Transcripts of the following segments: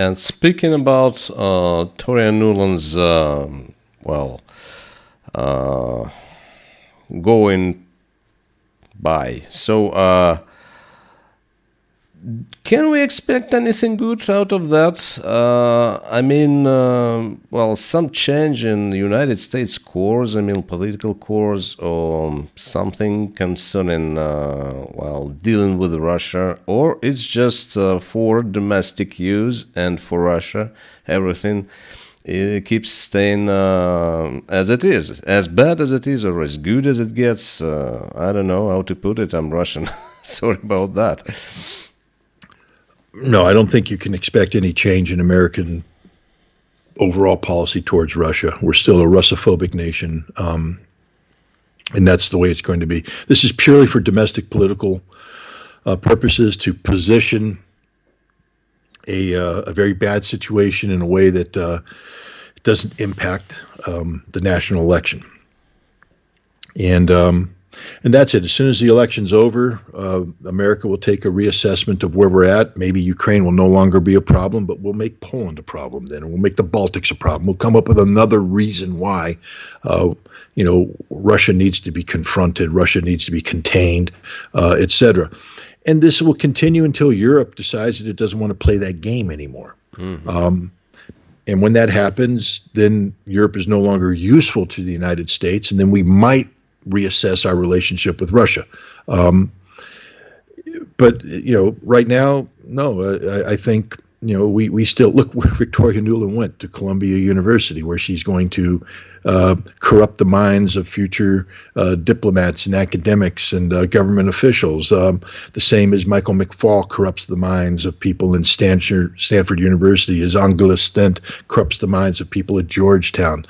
And speaking about Toria Nuland's, going by. So, can we expect anything good out of that? Some change in the United States course, political course, or something concerning, dealing with Russia, or it's just for domestic use and for Russia, everything it keeps staying as it is, as bad as it is, or as good as it gets. I don't know how to put it. I'm Russian. Sorry about that. No, I don't think you can expect any change in American overall policy towards Russia. We're still a Russophobic nation, and that's the way it's going to be. This is purely for domestic political purposes, to position a very bad situation in a way that doesn't impact the national election. And that's it. As soon as the election's over, America will take a reassessment of where we're at. Maybe Ukraine will no longer be a problem, but we'll make Poland a problem then. We'll make the Baltics a problem. We'll come up with another reason why, Russia needs to be confronted, Russia needs to be contained, etc. And this will continue until Europe decides that it doesn't want to play that game anymore. Mm-hmm. And when that happens, then Europe is no longer useful to the United States, and then we might reassess our relationship with Russia. But right now, no, I think, we still look where Victoria Nuland went, to Columbia University, where she's going to corrupt the minds of future diplomats and academics and government officials. The same as Michael McFaul corrupts the minds of people in Stanford University, as Angela Stent corrupts the minds of people at Georgetown.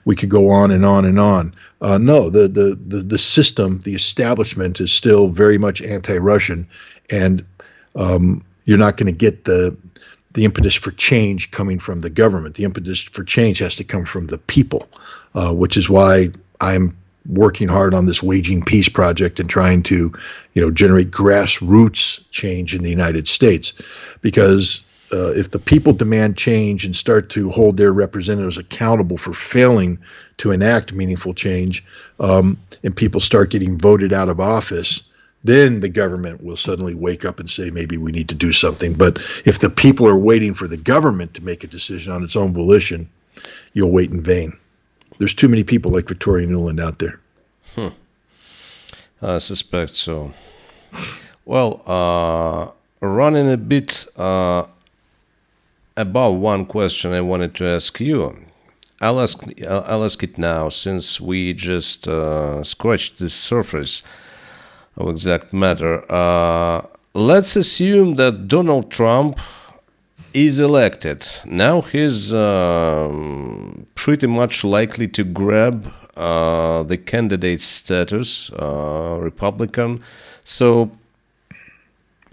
We could go on and on and on. No, the system, the establishment is still very much anti-Russian, and you're not going to get the impetus for change coming from the government. The impetus for change has to come from the people, which is why I'm working hard on this Waging Peace project and trying to, generate grassroots change in the United States, because if the people demand change and start to hold their representatives accountable for failing to enact meaningful change, and people start getting voted out of office, then the government will suddenly wake up and say, maybe we need to do something. But if the people are waiting for the government to make a decision on its own volition, you'll wait in vain. There's too many people like Victoria Nuland out there. I suspect so. Well, running a bit about one question I wanted to ask you. I'll ask it now, since we just scratched the surface of exact matter. Let's assume that Donald Trump is elected. Now he's pretty much likely to grab the candidate status, Republican. So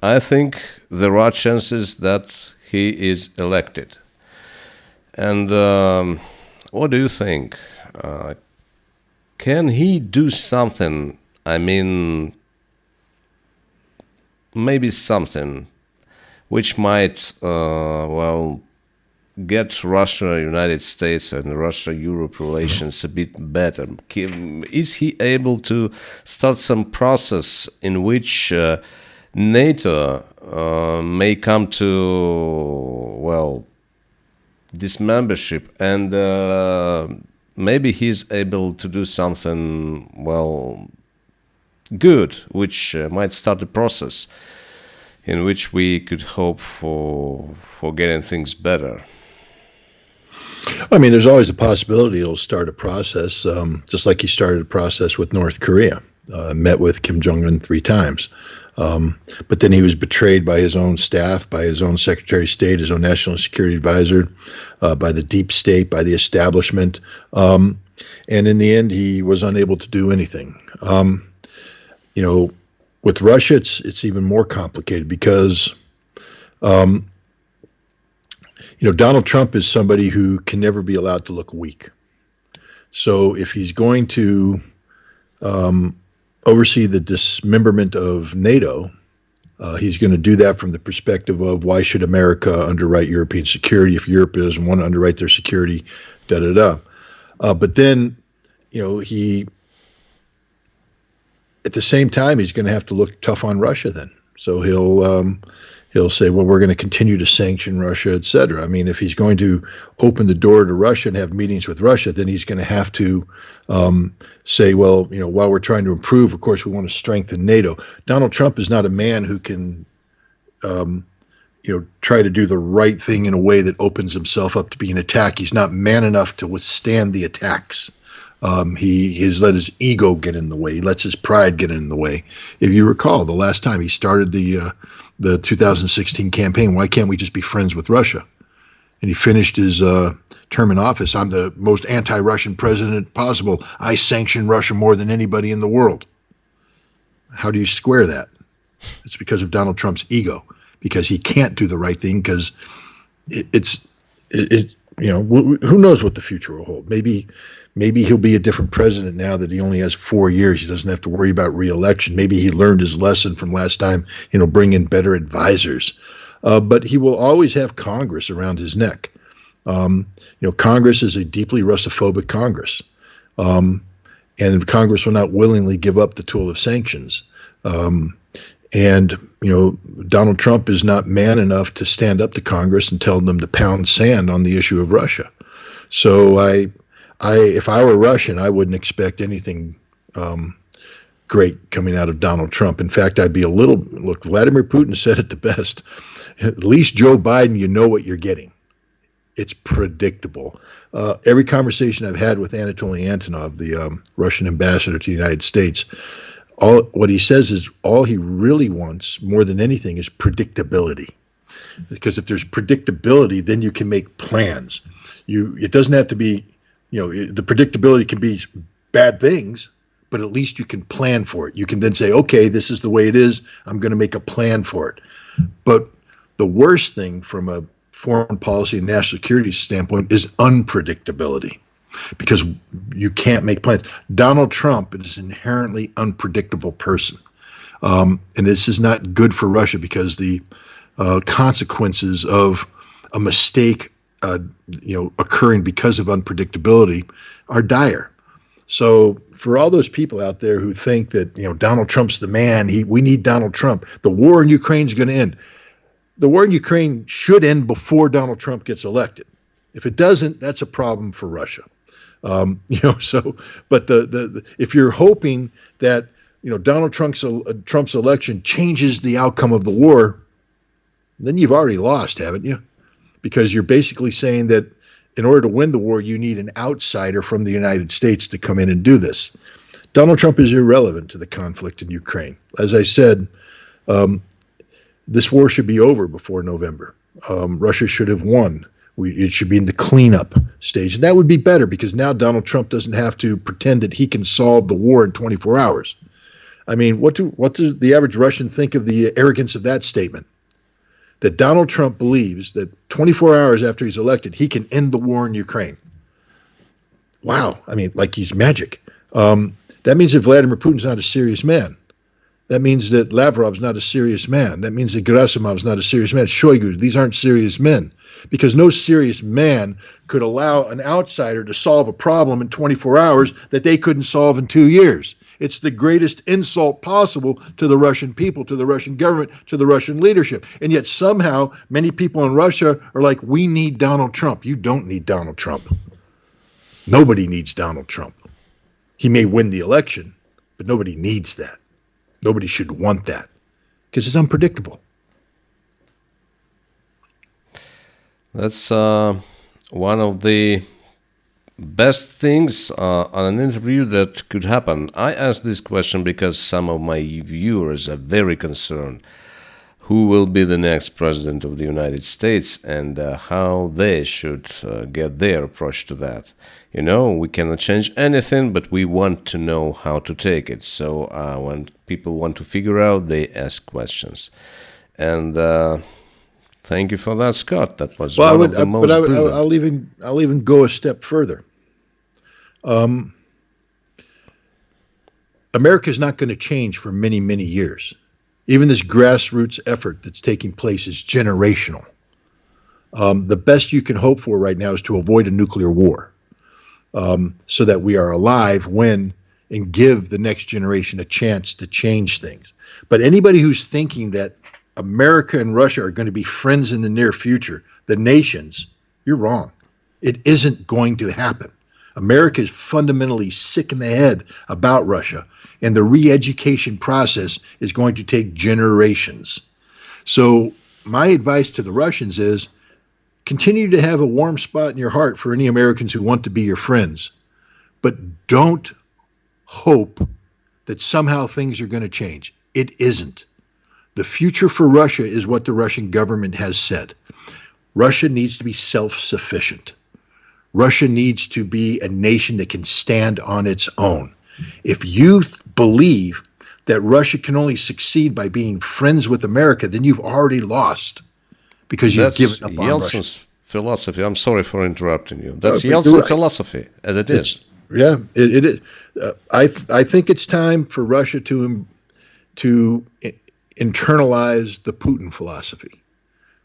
I think there are chances that he is elected. And what do you think? Can he do something? Maybe something which might, get Russia-United States and Russia-Europe relations a bit better. Is he able to start some process in which NATO may come to, this membership, and maybe he's able to do something, good, which might start a process in which we could hope for getting things better? There's always a possibility he'll start a process, just like he started a process with North Korea, met with Kim Jong-un 3 times. But then he was betrayed by his own staff, by his own Secretary of State, his own National Security Advisor, by the deep state, by the establishment. And in the end, he was unable to do anything. With Russia, it's even more complicated because, Donald Trump is somebody who can never be allowed to look weak. So if he's going to oversee the dismemberment of NATO, He's going to do that from the perspective of why should America underwrite European security if Europe doesn't want to underwrite their security, da da da. But then, he at the same time he's going to have to look tough on Russia. Then, so he'll say, well, we're going to continue to sanction Russia, et cetera. I mean, if he's going to open the door to Russia and have meetings with Russia, then he's going to have to say, well, while we're trying to improve, of course, we want to strengthen NATO. Donald Trump is not a man who can, try to do the right thing in a way that opens himself up to being attacked. He's not man enough to withstand the attacks. He has let his ego get in the way. He lets his pride get in the way. If you recall, the last time he started the 2016 campaign, why can't we just be friends with Russia? And he finished his term in office. I'm the most anti-Russian president possible. I sanction Russia more than anybody in the world. How do you square that? It's because of Donald Trump's ego, because he can't do the right thing, because who knows what the future will hold. Maybe he'll be a different president now that he only has 4 years. He doesn't have to worry about re-election. Maybe he learned his lesson from last time, bring in better advisors. But he will always have Congress around his neck. Congress is a deeply Russophobic Congress. And Congress will not willingly give up the tool of sanctions. And Donald Trump is not man enough to stand up to Congress and tell them to pound sand on the issue of Russia. So if I were Russian, I wouldn't expect anything great coming out of Donald Trump. In fact, I'd be look, Vladimir Putin said it the best. At least Joe Biden, you know what you're getting. It's predictable. Every conversation I've had with Anatoly Antonov, the Russian ambassador to the United States, what he says is all he really wants more than anything is predictability. Because if there's predictability, then you can make plans. It doesn't have to be, the predictability can be bad things, but at least you can plan for it. You can then say, okay, this is the way it is. I'm going to make a plan for it. But the worst thing from a foreign policy and national security standpoint is unpredictability, because you can't make plans. Donald Trump is an inherently unpredictable person. And this is not good for Russia, because the consequences of a mistake occurring because of unpredictability are dire. So for all those people out there who think that Donald Trump's the man, we need Donald Trump, the war in Ukraine is going to end. The war in Ukraine should end before Donald Trump gets elected. If it doesn't, that's a problem for Russia. But if you're hoping that Donald Trump's election changes the outcome of the war, then you've already lost, haven't you? Because you're basically saying that in order to win the war, you need an outsider from the United States to come in and do this. Donald Trump is irrelevant to the conflict in Ukraine. As I said, this war should be over before November. Russia should have won. It should be in the cleanup stage. And that would be better, because now Donald Trump doesn't have to pretend that he can solve the war in 24 hours. I mean, what does the average Russian think of the arrogance of that statement? That Donald Trump believes that 24 hours after he's elected, he can end the war in Ukraine. Wow. I mean, like he's magic. That means that Vladimir Putin's not a serious man. That means that Lavrov's not a serious man. That means that Gerasimov's not a serious man. Shoigu, these aren't serious men. Because no serious man could allow an outsider to solve a problem in 24 hours that they couldn't solve in 2 years. It's the greatest insult possible to the Russian people, to the Russian government, to the Russian leadership. And yet somehow many people in Russia are like, we need Donald Trump. You don't need Donald Trump. Nobody needs Donald Trump. He may win the election, but nobody needs that. Nobody should want that, because it's unpredictable. That's one of the best things on an interview that could happen. I asked this question because some of my viewers are very concerned who will be the next president of the United States and how they should get their approach to that. We cannot change anything, but we want to know how to take it. So when people want to figure out, they ask questions. And thank you for that, Scott. That was one of the most brilliant. I'll even go a step further. America is not going to change for many, many years. Even this grassroots effort that's taking place is generational. The best you can hope for right now is to avoid a nuclear war, so that we are alive when and give the next generation a chance to change things. But anybody who's thinking that America and Russia are going to be friends in the near future, the nations, you're wrong. It isn't going to happen. America is fundamentally sick in the head about Russia, and the re-education process is going to take generations. So my advice to the Russians is continue to have a warm spot in your heart for any Americans who want to be your friends, but don't hope that somehow things are going to change. It isn't. The future for Russia is what the Russian government has said. Russia needs to be self-sufficient. Russia needs to be a nation that can stand on its own. If you believe that Russia can only succeed by being friends with America, then you've already lost because you've given up on Yeltsin's Russia. philosophy. I'm sorry for interrupting you. That's No, but Yeltsin's you're right. philosophy, as it is. It is. I think it's time for Russia to internalize the Putin philosophy,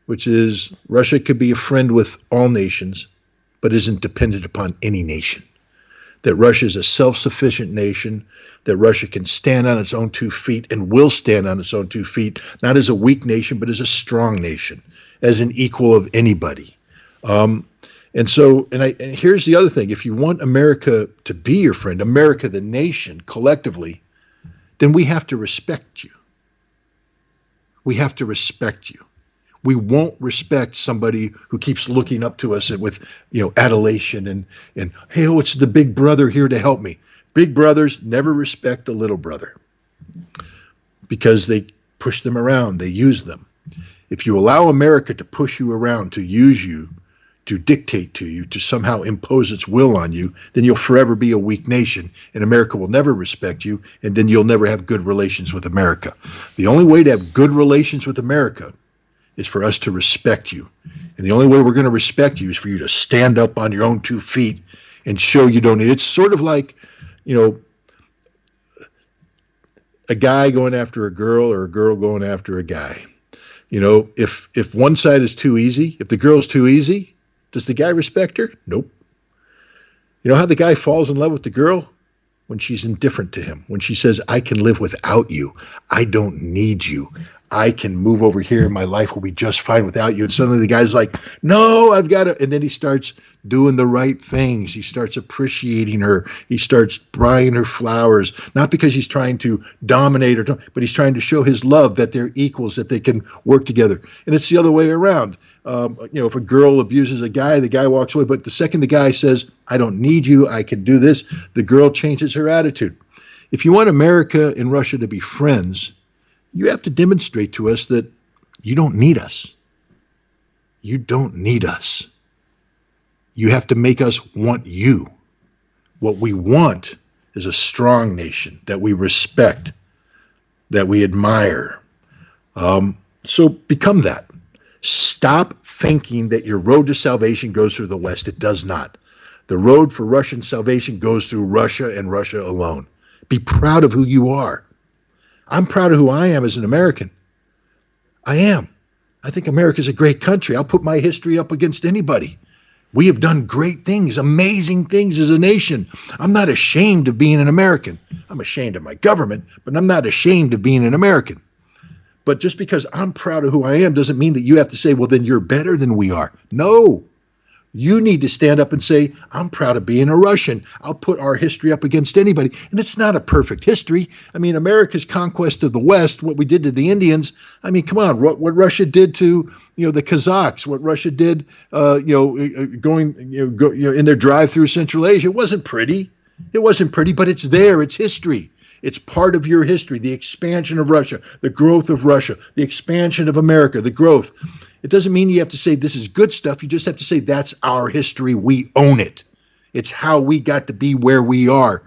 which is Russia could be a friend with all nations, but isn't dependent upon any nation. That Russia is a self-sufficient nation, that Russia can stand on its own 2 feet and will stand on its own 2 feet, not as a weak nation, but as a strong nation, as an equal of anybody. And here's the other thing. If you want America to be your friend, America, the nation, collectively, then we have to respect you. We have to respect you. We won't respect somebody who keeps looking up to us with, adulation and hey, oh, it's the big brother here to help me. Big brothers never respect the little brother because they push them around, they use them. If you allow America to push you around, to use you, to dictate to you, to somehow impose its will on you, then you'll forever be a weak nation, and America will never respect you, and then you'll never have good relations with America. The only way to have good relations with America is for us to respect you. And the only way we're going to respect you is for you to stand up on your own 2 feet and show you don't need. It's sort of like, a guy going after a girl or a girl going after a guy. If one side is too easy, if the girl's too easy, does the guy respect her? Nope. You know how the guy falls in love with the girl? When she's indifferent to him, when she says, I can live without you. I don't need you. I can move over here and my life will be just fine without you. And suddenly the guy's like, no, I've got to. And then he starts doing the right things. He starts appreciating her. He starts buying her flowers, not because he's trying to dominate her, but he's trying to show his love, that they're equals, that they can work together. And it's the other way around. If a girl abuses a guy, the guy walks away. But the second the guy says, I don't need you, I can do this, the girl changes her attitude. If you want America and Russia to be friends, you have to demonstrate to us that you don't need us. You don't need us. You have to make us want you. What we want is a strong nation that we respect, that we admire. So become that. Stop thinking that your road to salvation goes through the West. It does not. The road for Russian salvation goes through Russia and Russia alone. Be proud of who you are. I'm proud of who I am as an American. I am. I think America's a great country. I'll put my history up against anybody. We have done great things, amazing things as a nation. I'm not ashamed of being an American. I'm ashamed of my government, but I'm not ashamed of being an American. But just because I'm proud of who I am doesn't mean that you have to say, well, then you're better than we are. No. You need to stand up and say, I'm proud of being a Russian. I'll put our history up against anybody. And it's not a perfect history. I mean, America's conquest of the West, what we did to the Indians, I mean, come on, what Russia did to, the Kazakhs, what Russia did, going in their drive through Central Asia, it wasn't pretty. It wasn't pretty, but it's there. It's history. It's part of your history, the expansion of Russia, the growth of Russia, the expansion of America, the growth. It doesn't mean you have to say this is good stuff. You just have to say that's our history. We own it. It's how we got to be where we are.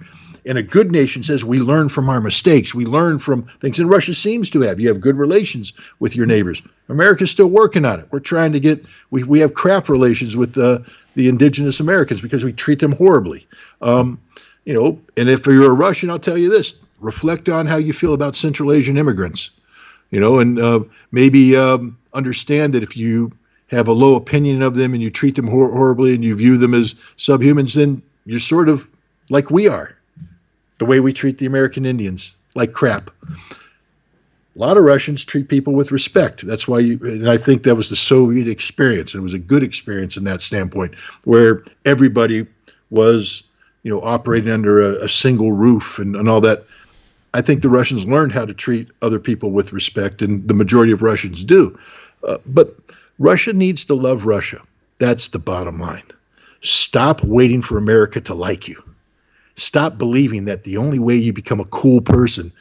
And a good nation says we learn from our mistakes. We learn from things. And Russia seems to have. You have good relations with your neighbors. America's still working on it. We're trying to get, we have crap relations with the indigenous Americans because we treat them horribly. And if you're a Russian, I'll tell you this. Reflect on how you feel about Central Asian immigrants. and maybe understand that if you have a low opinion of them and you treat them horribly and you view them as subhumans, then you're sort of like we are, the way we treat the American Indians, like crap. A lot of Russians treat people with respect. That's why and I think that was the Soviet experience. It was a good experience in that standpoint, where everybody was, operating under a single roof and all that. I think the Russians learned how to treat other people with respect, and the majority of Russians do. But Russia needs to love Russia. That's the bottom line. Stop waiting for America to like you. Stop believing that the only way you become a cool person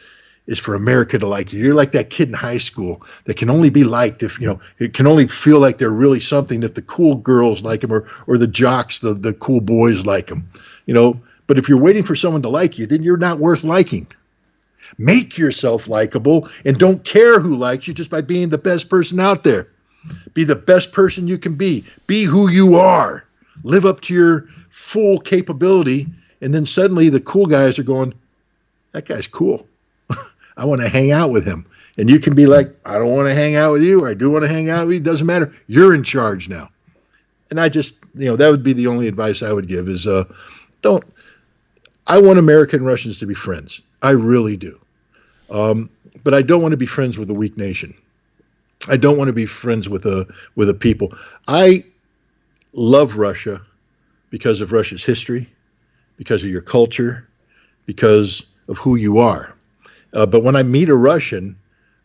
is for America to like you. You're like that kid in high school that can only be liked if, it can only feel like they're really something if the cool girls like them or the jocks, the cool boys like them. But if you're waiting for someone to like you, then you're not worth liking. Make yourself likable and don't care who likes you just by being the best person out there. Be the best person you can be. Be who you are. Live up to your full capability. And then suddenly the cool guys are going, that guy's cool. I want to hang out with him. And you can be like, I don't want to hang out with you, or I do want to hang out with you. It doesn't matter. You're in charge now. And I just, that would be the only advice I would give is I want American and Russians to be friends. I really do. But I don't want to be friends with a weak nation. I don't want to be friends with a people. I love Russia because of Russia's history, because of your culture, because of who you are. But when I meet a Russian,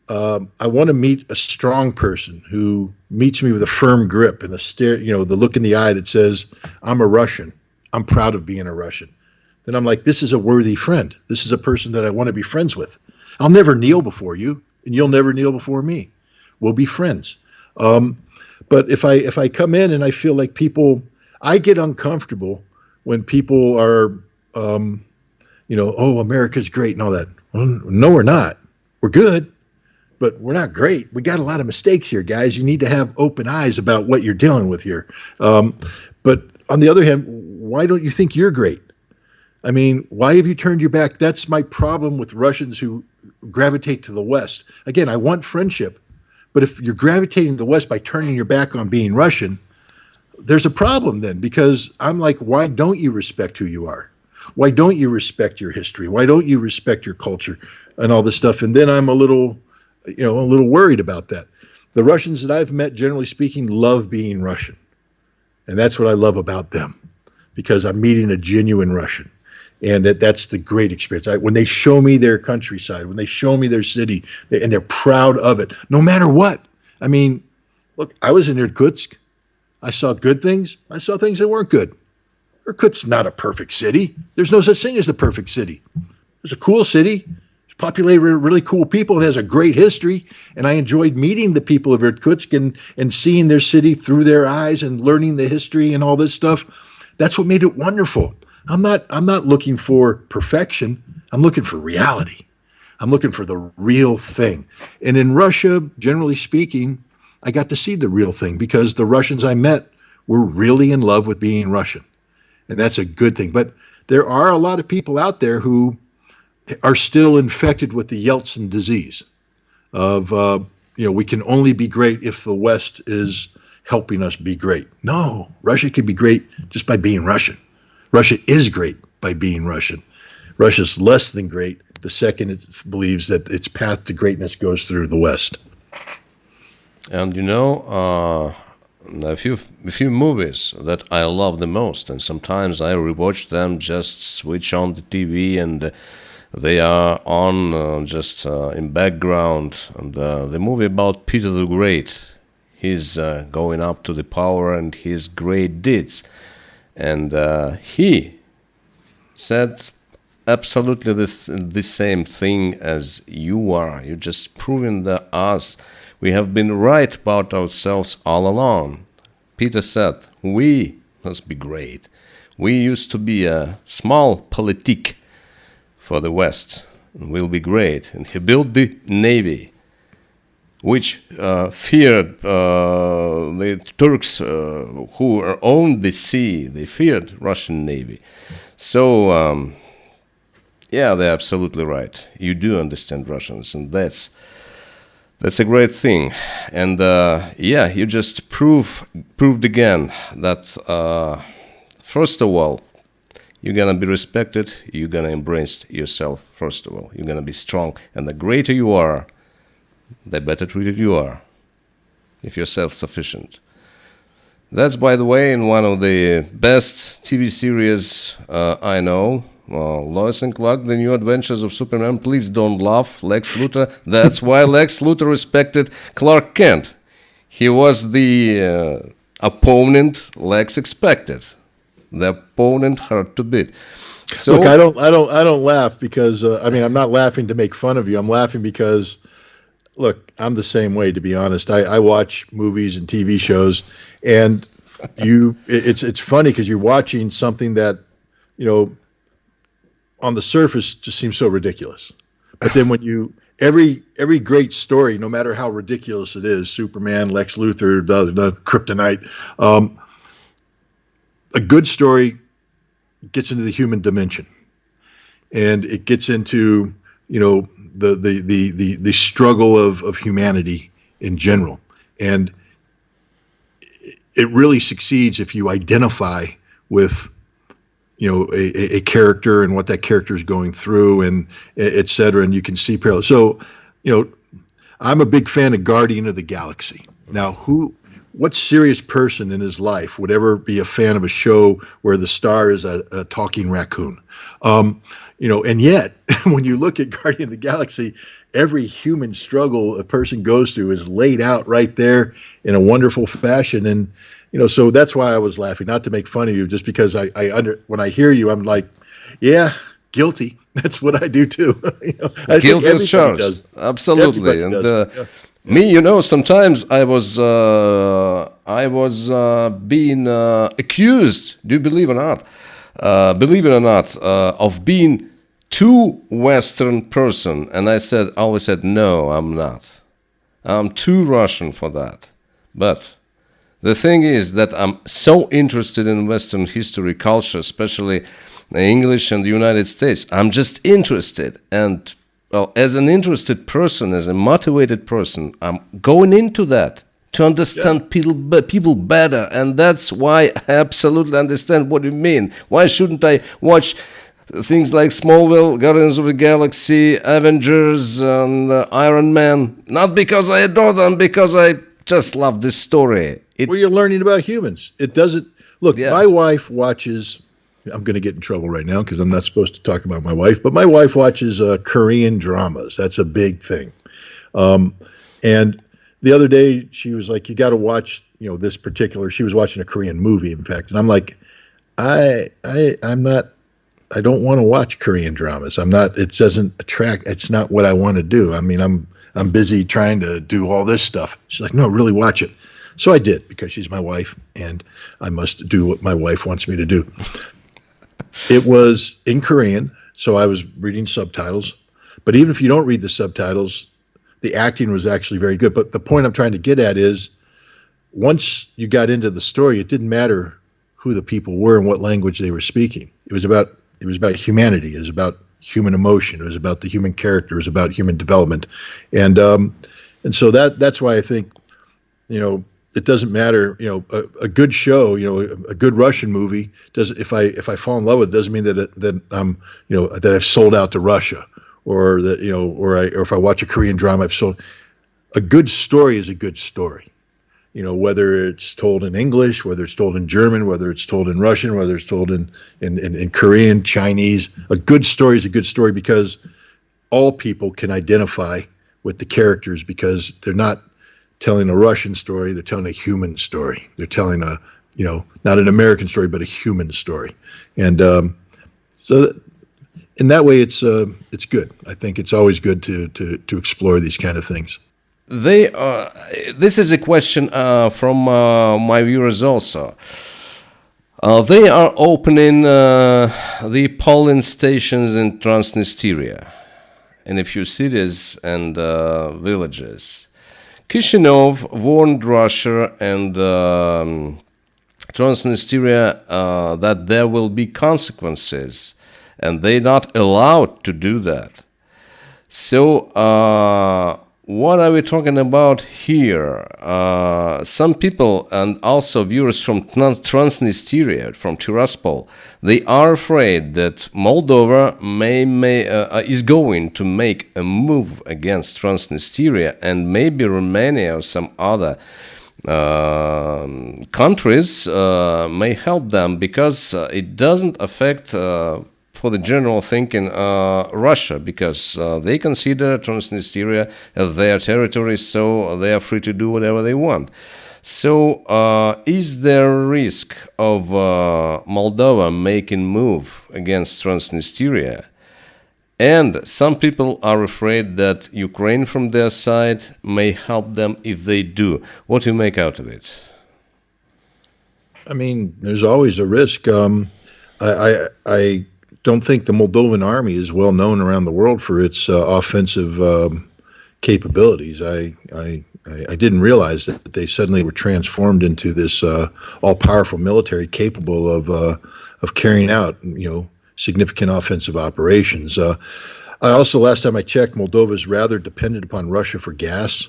I want to meet a strong person who meets me with a firm grip and the look in the eye that says, I'm a Russian. I'm proud of being a Russian. Then I'm like, this is a worthy friend. This is a person that I want to be friends with. I'll never kneel before you, and you'll never kneel before me. We'll be friends. But if I come in and I feel like I get uncomfortable when people are, America's great and all that. Well, no, we're not. We're good, but we're not great. We got a lot of mistakes here, guys. You need to have open eyes about what you're dealing with here. But on the other hand, why don't you think you're great? I mean, why have you turned your back? That's my problem with Russians who gravitate to the West. Again, I want friendship, but if you're gravitating to the West by turning your back on being Russian, there's a problem then, because I'm like, why don't you respect who you are? Why don't you respect your history? Why don't you respect your culture and all this stuff? And then I'm a little worried about that. The Russians that I've met, generally speaking, love being Russian. And that's what I love about them, because I'm meeting a genuine Russian. And that's the great experience. When they show me their countryside, when they show me their city, and they're proud of it, no matter what. I mean, look, I was in Irkutsk. I saw good things. I saw things that weren't good. Irkutsk's not a perfect city. There's no such thing as the perfect city. It's a cool city. It's populated with really cool people. It has a great history. And I enjoyed meeting the people of Irkutsk and seeing their city through their eyes and learning the history and all this stuff. That's what made it wonderful. I'm not looking for perfection. I'm looking for reality. I'm looking for the real thing. And in Russia, generally speaking, I got to see the real thing because the Russians I met were really in love with being Russian. And that's a good thing. But there are a lot of people out there who are still infected with the Yeltsin disease of, we can only be great if the West is helping us be great. No, Russia can be great just by being Russian. Russia is great by being Russian. Russia's less than great the second it believes that its path to greatness goes through the West. And a few movies that I love the most, and sometimes I rewatch them, just switch on the TV and they are on just in background. And the movie about Peter the Great, he's going up to the power and his great deeds. And he said absolutely the same thing as you are. You're just proving that we have been right about ourselves all along. Peter said, we must be great. We used to be a small politique for the West, and we'll be great. And he built the navy, which feared the Turks who owned the sea. They feared Russian navy. So, they're absolutely right. You do understand Russians, and that's That's a great thing. And yeah, you just proved again that first of all, you're gonna be respected, you're gonna embrace yourself, first of all. You're gonna be strong. And the greater you are, the better treated you are, if you're self-sufficient. That's, by the way, in one of the best TV series I know, Lois and Clark, The New Adventures of Superman. Please don't laugh, Lex Luthor. That's why Lex Luthor respected Clark Kent. He was the opponent Lex expected. The opponent hard to beat. So, look, I don't laugh because I mean, I'm not laughing to make fun of you. I'm laughing because, look, I'm the same way, to be honest. I watch movies and TV shows, and it's funny because you're watching something that, you know, on the surface just seems so ridiculous. But then when every great story, no matter how ridiculous it is, Superman, Lex Luthor, the Kryptonite, a good story gets into the human dimension, and it gets into, you know, the struggle of humanity in general, and it really succeeds if you identify with, you know, a character and what that character is going through, and et cetera, and you can see parallels. So, you know, I'm a big fan of Guardian of the Galaxy. Now, what serious person in his life would ever be a fan of a show where the star is a talking raccoon? You know, and yet, when you look at Guardian of the Galaxy, every human struggle a person goes through is laid out right there in a wonderful fashion. And, you know, so that's why I was laughing, not to make fun of you, just because when I hear you, I'm like, yeah, guilty. That's what I do too. You know, I guilty as charged. Absolutely. And yeah. Me, you know, sometimes I was being accused. Do you believe it or not? Of being too Western person, and I always said, no, I'm not. I'm too Russian for that. But the thing is that I'm so interested in Western history, culture, especially English and the United States. I'm just interested, and well, as an interested person, as a motivated person, I'm going into that to understand people better, and that's why I absolutely understand what you mean. Why shouldn't I watch things like Smallville, Guardians of the Galaxy, Avengers, and Iron Man? Not because I adore them, because I just love this story. Well, you're learning about humans. It doesn't look. Yeah. My wife watches. I'm going to get in trouble right now because I'm not supposed to talk about my wife, but my wife watches Korean dramas. That's a big thing. And the other day she was like, you got to watch, you know, this particular, she was watching a Korean movie, in fact. And I'm like, I'm not, I don't want to watch Korean dramas. It doesn't attract, it's not what I want to do. I mean, I'm busy trying to do all this stuff. She's like, no, really watch it. So I did, because she's my wife and I must do what my wife wants me to do. It was in Korean, so I was reading subtitles. But even if you don't read the subtitles, the acting was actually very good. But the point I'm trying to get at is, once you got into the story, it didn't matter who the people were and what language they were speaking. It was about humanity. It was about human emotion. It was about the human character. It was about human development. And so that's why I think, you know, it doesn't matter, you know, a good show, you know, a good Russian movie if I fall in love with it, doesn't mean that I'm, you know, that I've sold out to Russia, or that, you know, or if I watch a Korean drama, I've sold. A good story is a good story, you know, whether it's told in English, whether it's told in German, whether it's told in Russian, whether it's told in Korean, Chinese. A good story is a good story because all people can identify with the characters, because they're not telling a Russian story, they're telling a human story. They're telling a, you know, not an American story, but a human story. And in that way, it's good. I think it's always good to explore these kind of things. This is a question from my viewers also. They are opening the polling stations in Transnistria, in a few cities and villages. Chisinau warned Russia and Transnistria that there will be consequences, and they're not allowed to do that. So what are we talking about here? Some people and also viewers from Transnistria, from Tiraspol, they are afraid that Moldova is going to make a move against Transnistria, and maybe Romania or some other countries may help them, because it doesn't affect for the general thinking Russia, because they consider Transnistria as their territory, so they are free to do whatever they want. So is there a risk of Moldova making move against Transnistria? And some people are afraid that Ukraine from their side may help them if they do. What do you make out of it? I mean, there's always a risk. I don't think the Moldovan army is well known around the world for its offensive capabilities. I didn't realize that they suddenly were transformed into this all-powerful military capable of carrying out, significant offensive operations. I also, last time I checked, Moldova is rather dependent upon Russia for gas.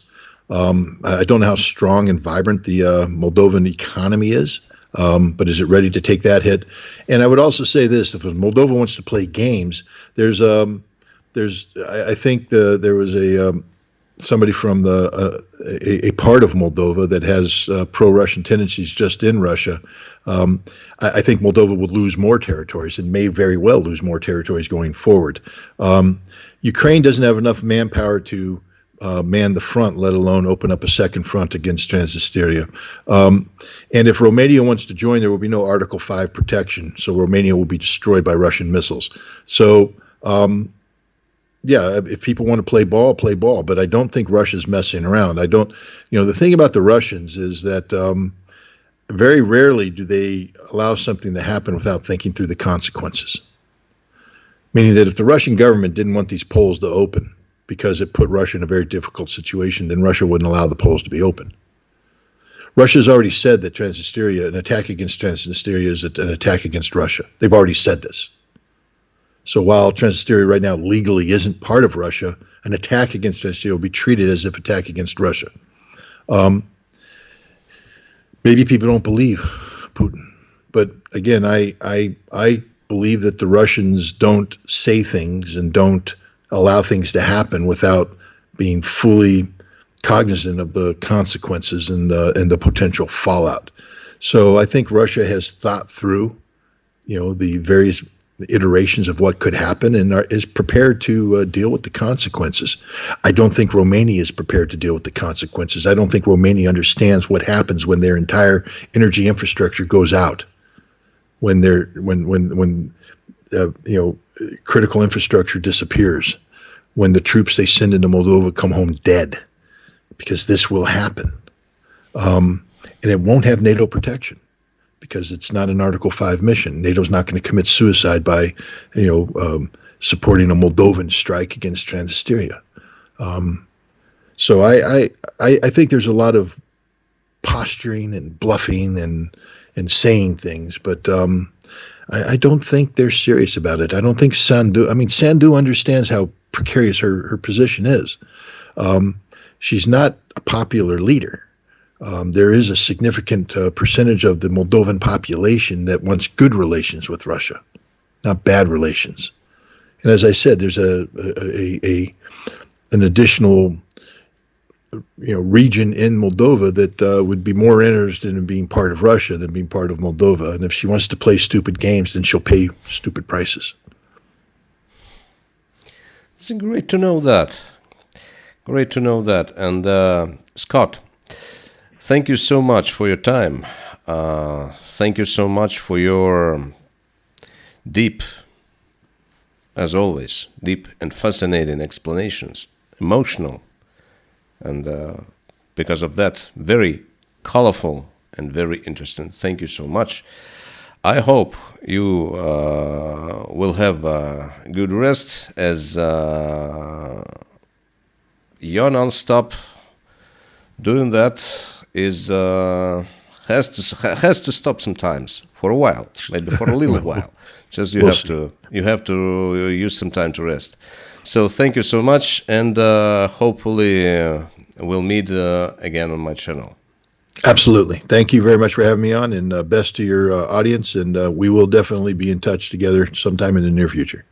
I don't know how strong and vibrant the Moldovan economy is. But is it ready to take that hit? And I would also say this: if Moldova wants to play games, I think there was somebody from a part of Moldova that has pro-Russian tendencies just in Russia. I think Moldova would lose more territories, and may very well lose more territories going forward. Ukraine doesn't have enough manpower to man the front, let alone open up a second front against Transnistria. And if Romania wants to join, there will be no Article 5 protection, so Romania will be destroyed by Russian missiles. So, if people want to play ball, but I don't think Russia's messing around. The thing about the Russians is that very rarely do they allow something to happen without thinking through the consequences. Meaning that if the Russian government didn't want these polls to open, because it put Russia in a very difficult situation, then Russia wouldn't allow the polls to be open. Russia's already said that an attack against Transnistria is an attack against Russia. They've already said this. So while Transnistria right now legally isn't part of Russia, an attack against Transnistria will be treated as if attack against Russia. Maybe people don't believe Putin, but again, I believe that the Russians don't say things and don't allow things to happen without being fully cognizant of the consequences and the potential fallout. So I think Russia has thought through, the various iterations of what could happen, and is prepared to deal with the consequences. I don't think Romania is prepared to deal with the consequences. I don't think Romania understands what happens when their entire energy infrastructure goes out, when critical infrastructure disappears, when the troops they send into Moldova come home dead, because this will happen. And it won't have NATO protection, because it's not an Article 5 mission. NATO's not going to commit suicide by, supporting a Moldovan strike against Transnistria. So I think there's a lot of posturing and bluffing and saying things, but I don't think they're serious about it. I don't think Sandu understands how precarious her position is. She's not a popular leader. There is a significant percentage of the Moldovan population that wants good relations with Russia, not bad relations. And as I said, there's an additional region in Moldova that would be more interested in being part of Russia than being part of Moldova. And if she wants to play stupid games, then she'll pay stupid prices. It's great to know that. Great to know that. And Scott, thank you so much for your time. Thank you so much for your deep, as always, deep and fascinating explanations, emotional, and because of that, very colorful and very interesting. Thank you so much. I hope you will have a good rest, as your non-stop doing that is has to stop sometimes for a while, maybe for a little while. Just you have to use some time to rest. So thank you so much, and hopefully we'll meet again on my channel. Absolutely. Thank you very much for having me on, and best to your audience, and we will definitely be in touch together sometime in the near future.